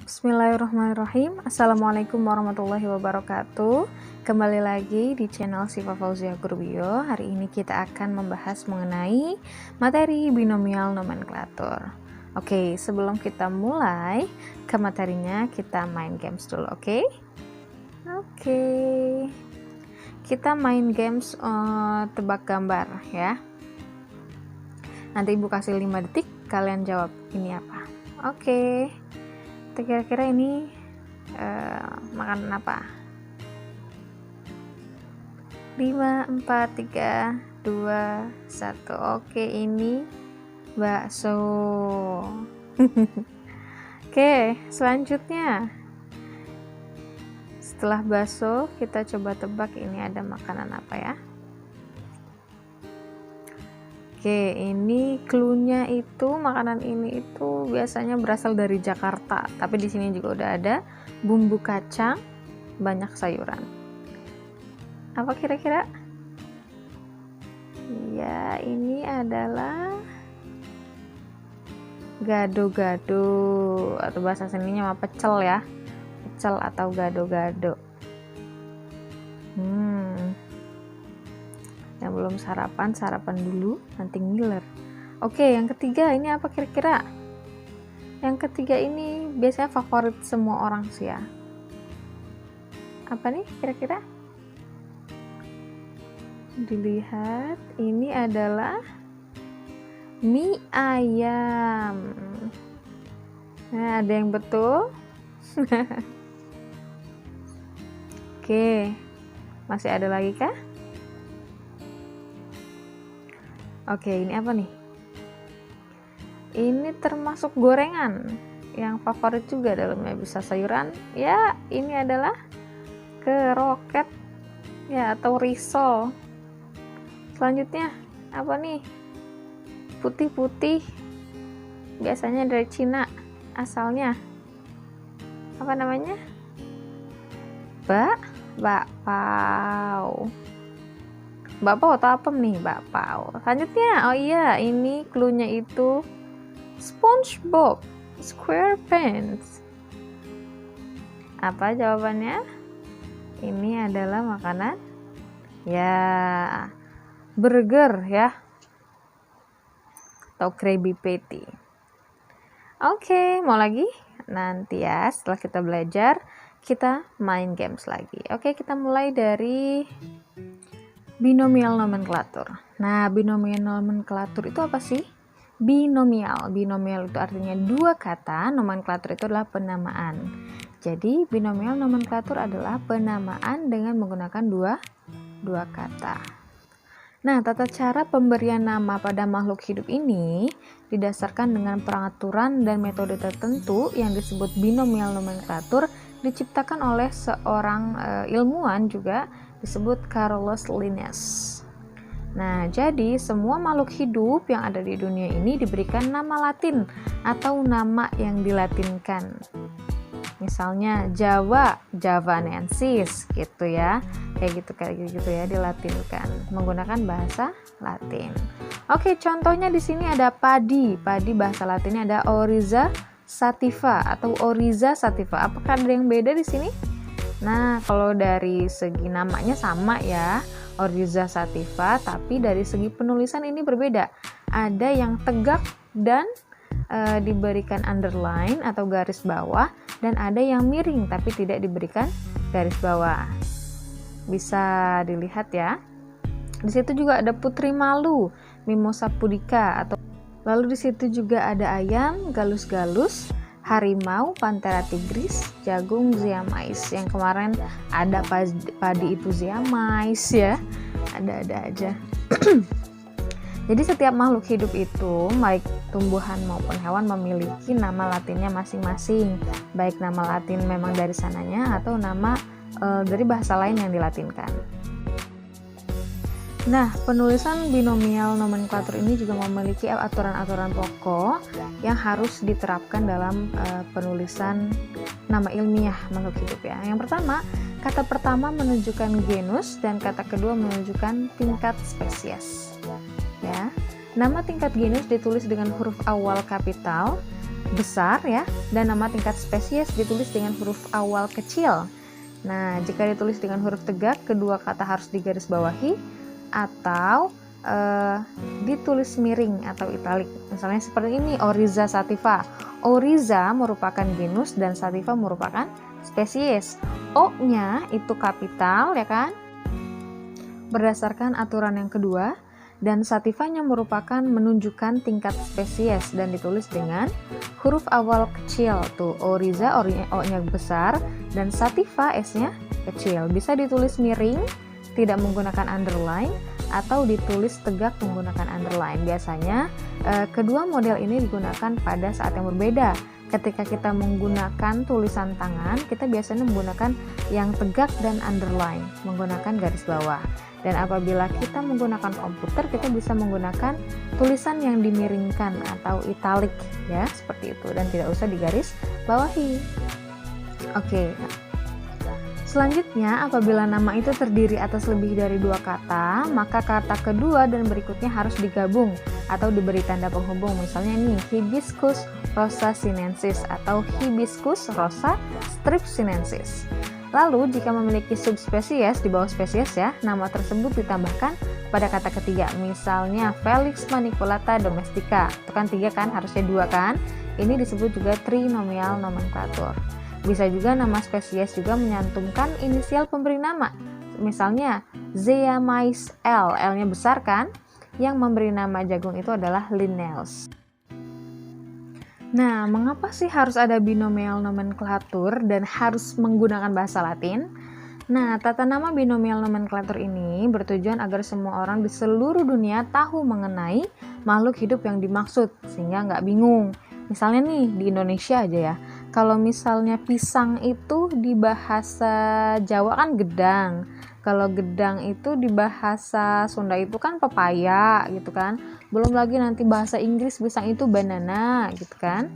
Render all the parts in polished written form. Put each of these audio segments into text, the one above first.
Bismillahirrahmanirrahim. Assalamualaikum warahmatullahi wabarakatuh. Kembali lagi di channel Siva Fauzia Gurbio. Hari ini kita akan membahas mengenai materi binomial nomenklatur. Oke, sebelum kita mulai ke materinya, kita main games dulu, oke? Oke. Kita main games tebak gambar ya. Nanti Ibu kasih 5 detik, kalian jawab ini apa. Oke. Kira-kira ini makanan apa? 5, 4, 3, 2, 1. Oke, ini bakso. Oke, selanjutnya setelah bakso kita coba tebak ini ada makanan apa ya. Oke, ini cluenya itu makanan ini itu biasanya berasal dari Jakarta, tapi di sini juga udah ada bumbu kacang, banyak sayuran. Apa kira-kira? Ya, ini adalah gado-gado atau bahasa sininya mah pecel ya. Pecel atau gado-gado. Yang belum sarapan dulu, nanti ngiler. Oke, yang ketiga ini apa kira-kira? Yang ketiga ini biasanya favorit semua orang sih ya. Apa nih kira-kira? Dilihat, ini adalah mie ayam. Nah, ada yang betul? Oke, masih ada lagi kah? Oke, ini apa nih? Ini termasuk gorengan yang favorit juga, dalamnya bisa sayuran. Ya, ini adalah keroket ya atau risol. Selanjutnya apa nih? Putih-putih. Biasanya dari Cina asalnya. Apa namanya? Bakpao. Bakpao atau apa nih? Bakpao. Selanjutnya, oh iya, ini cluenya itu SpongeBob SquarePants. Apa jawabannya? Ini adalah makanan ya, burger ya, atau Krabby Patty. Oke, mau lagi? Nanti ya, setelah kita belajar, kita main games lagi. Oke, kita mulai dari binomial nomenklatur. Nah, binomial nomenklatur itu apa sih? Binomial itu artinya dua kata, nomenklatur itu adalah penamaan. Jadi, binomial nomenklatur adalah penamaan dengan menggunakan dua kata. Nah, tata cara pemberian nama pada makhluk hidup ini didasarkan dengan peraturan dan metode tertentu yang disebut binomial nomenklatur, diciptakan oleh seorang ilmuwan juga disebut Carolus Linnaeus. Nah, jadi semua makhluk hidup yang ada di dunia ini diberikan nama Latin atau nama yang dilatinkan. Misalnya Jawa, Javanensis gitu ya. Kayak gitu ya, dilatinkan menggunakan bahasa Latin. Oke, contohnya di sini ada padi. Padi bahasa Latinnya ada Oryza sativa atau Oryza sativa. Apakah ada yang beda di sini? Nah, kalau dari segi namanya sama ya, Oryza sativa, tapi dari segi penulisan ini berbeda. Ada yang tegak dan diberikan underline atau garis bawah, dan ada yang miring tapi tidak diberikan garis bawah. Bisa dilihat ya. Di situ juga ada putri malu, Mimosa pudica, atau lalu di situ juga ada ayam, galus-galus, harimau, Panthera tigris, jagung, Zeamais. Yang kemarin ada padi itu Zeamais ya. Ada aja. Jadi setiap makhluk hidup itu, baik tumbuhan maupun hewan, memiliki nama latinnya masing-masing. Baik nama latin memang dari sananya atau nama dari bahasa lain yang dilatinkan. Nah, penulisan binomial nomenklatur ini juga memiliki aturan-aturan pokok yang harus diterapkan dalam penulisan nama ilmiah makhluk hidup ya. Yang pertama, kata pertama menunjukkan genus dan kata kedua menunjukkan tingkat spesies. Ya. Nama tingkat genus ditulis dengan huruf awal kapital, besar ya, dan nama tingkat spesies ditulis dengan huruf awal kecil. Nah, jika ditulis dengan huruf tegak, kedua kata harus digarisbawahi atau ditulis miring atau italik. Misalnya seperti ini, Oryza sativa. Oryza merupakan genus dan sativa merupakan spesies. O-nya itu kapital ya kan? Berdasarkan aturan yang kedua, dan sativanya merupakan menunjukkan tingkat spesies dan ditulis dengan huruf awal kecil. Tuh, Oryza O-nya besar dan sativa S-nya kecil. Bisa ditulis miring, tidak menggunakan underline, atau ditulis tegak menggunakan underline. Biasanya kedua model ini digunakan pada saat yang berbeda. Ketika kita menggunakan tulisan tangan, kita biasanya menggunakan yang tegak dan underline, menggunakan garis bawah. Dan apabila kita menggunakan komputer, kita bisa menggunakan tulisan yang dimiringkan atau italic ya, seperti itu, dan tidak usah digaris bawahi. Oke. Selanjutnya, apabila nama itu terdiri atas lebih dari dua kata, maka kata kedua dan berikutnya harus digabung atau diberi tanda penghubung. Misalnya nih, Hibiscus rosa sinensis atau Hibiscus rosa strip sinensis. Lalu, jika memiliki subspesies di bawah spesies ya, nama tersebut ditambahkan pada kata ketiga. Misalnya, Felix maniculata domestica. Itu kan 3 kan, harusnya 2 kan? Ini disebut juga trinomial nomenklatur. Bisa juga nama spesies juga menyantumkan inisial pemberi nama. Misalnya, Zea mais L, L-nya besar kan? Yang memberi nama jagung itu adalah Linnaeus. Nah, mengapa sih harus ada binomial nomenklatur dan harus menggunakan bahasa Latin? Nah, tata nama binomial nomenklatur ini bertujuan agar semua orang di seluruh dunia tahu mengenai makhluk hidup yang dimaksud, sehingga nggak bingung. Misalnya nih, di Indonesia aja ya, kalau misalnya pisang itu di bahasa Jawa kan gedang, kalau gedang itu di bahasa Sunda itu kan pepaya gitu kan, belum lagi nanti bahasa Inggris pisang itu banana gitu kan,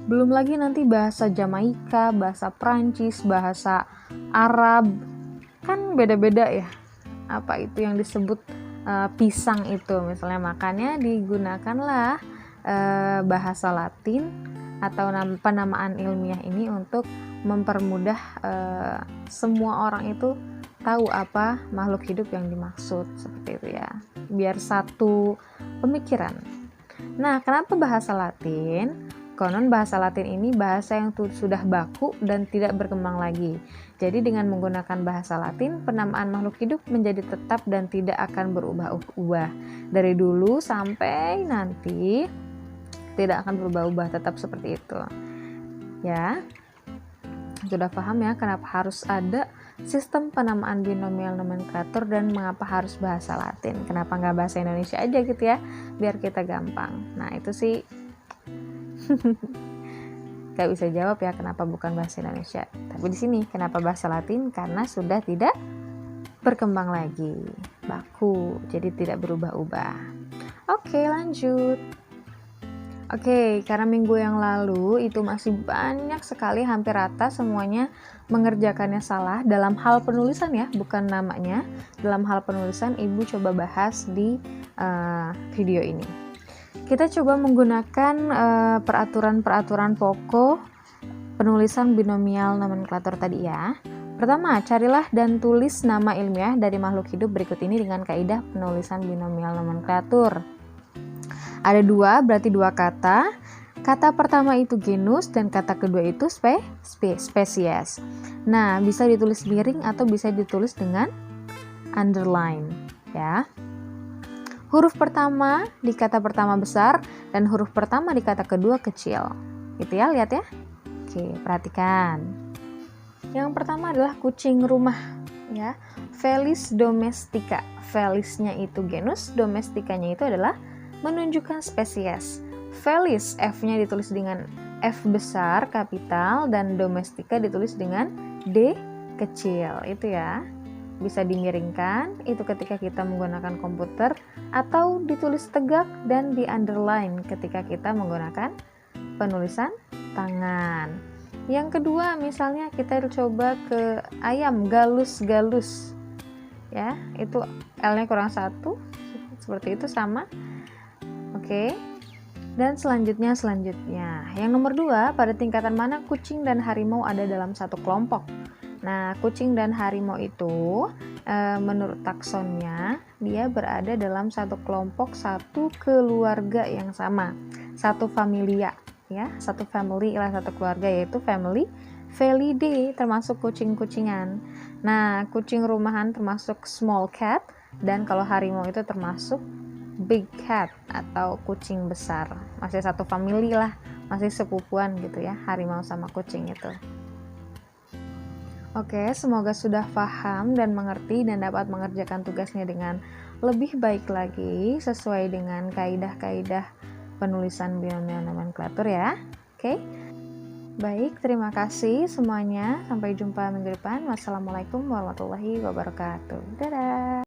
belum lagi nanti bahasa Jamaika, bahasa Prancis, bahasa Arab, kan beda-beda ya apa itu yang disebut pisang itu. Misalnya makanya digunakanlah bahasa Latin atau penamaan ilmiah ini untuk mempermudah semua orang itu tahu apa makhluk hidup yang dimaksud, seperti itu ya, biar satu pemikiran. Nah, kenapa bahasa Latin? Konon bahasa Latin ini bahasa yang sudah baku dan tidak berkembang lagi. Jadi dengan menggunakan bahasa Latin, penamaan makhluk hidup menjadi tetap dan tidak akan berubah-ubah. Dari dulu sampai nanti tidak akan berubah-ubah, tetap seperti itu. Ya, sudah paham ya kenapa harus ada sistem penamaan binomial nomenklatur dan mengapa harus bahasa Latin? Kenapa nggak bahasa Indonesia aja gitu ya, biar kita gampang. Nah itu sih nggak bisa jawab ya kenapa bukan bahasa Indonesia. Tapi di sini kenapa bahasa Latin? Karena sudah tidak berkembang lagi, baku, jadi tidak berubah-ubah. Oke, lanjut. Oke, karena minggu yang lalu itu masih banyak sekali, hampir rata semuanya mengerjakannya salah dalam hal penulisan ya, bukan namanya. Dalam hal penulisan, Ibu coba bahas di video ini. Kita coba menggunakan peraturan-peraturan pokok penulisan binomial nomenklatur tadi ya. Pertama, carilah dan tulis nama ilmiah dari makhluk hidup berikut ini dengan kaidah penulisan binomial nomenklatur. Ada 2, berarti 2 kata. Kata pertama itu genus dan kata kedua itu spesies. Nah, bisa ditulis miring atau bisa ditulis dengan underline ya. Huruf pertama di kata pertama besar dan huruf pertama di kata kedua kecil. Gitu ya, lihat ya. Oke, perhatikan. Yang pertama adalah kucing rumah ya. Felis domestica. Felisnya itu genus, domesticanya itu adalah menunjukkan spesies. Felis, F-nya ditulis dengan F besar, kapital, dan domestica ditulis dengan D kecil. Itu ya. Bisa dimiringkan, itu ketika kita menggunakan komputer, atau ditulis tegak dan di underline ketika kita menggunakan penulisan tangan. Yang kedua, misalnya kita coba ke ayam, galus-galus. Ya, itu L-nya kurang 1, seperti itu sama. Oke, Dan selanjutnya, yang nomor 2, pada tingkatan mana kucing dan harimau ada dalam satu kelompok? Nah, kucing dan harimau itu menurut taksonnya dia berada dalam satu kelompok, satu keluarga yang sama, satu familia ya, satu family lah, satu keluarga, yaitu family Felidae, termasuk kucing-kucingan. Nah, kucing rumahan termasuk small cat, dan kalau harimau itu termasuk big cat atau kucing besar. Masih satu family lah, masih sepupuan gitu ya, harimau sama kucing itu. Oke, semoga sudah paham dan mengerti dan dapat mengerjakan tugasnya dengan lebih baik lagi sesuai dengan kaidah-kaidah penulisan binomial nomenklatur ya. Oke. Baik, terima kasih semuanya. Sampai jumpa minggu depan. Wassalamualaikum warahmatullahi wabarakatuh. Dadah.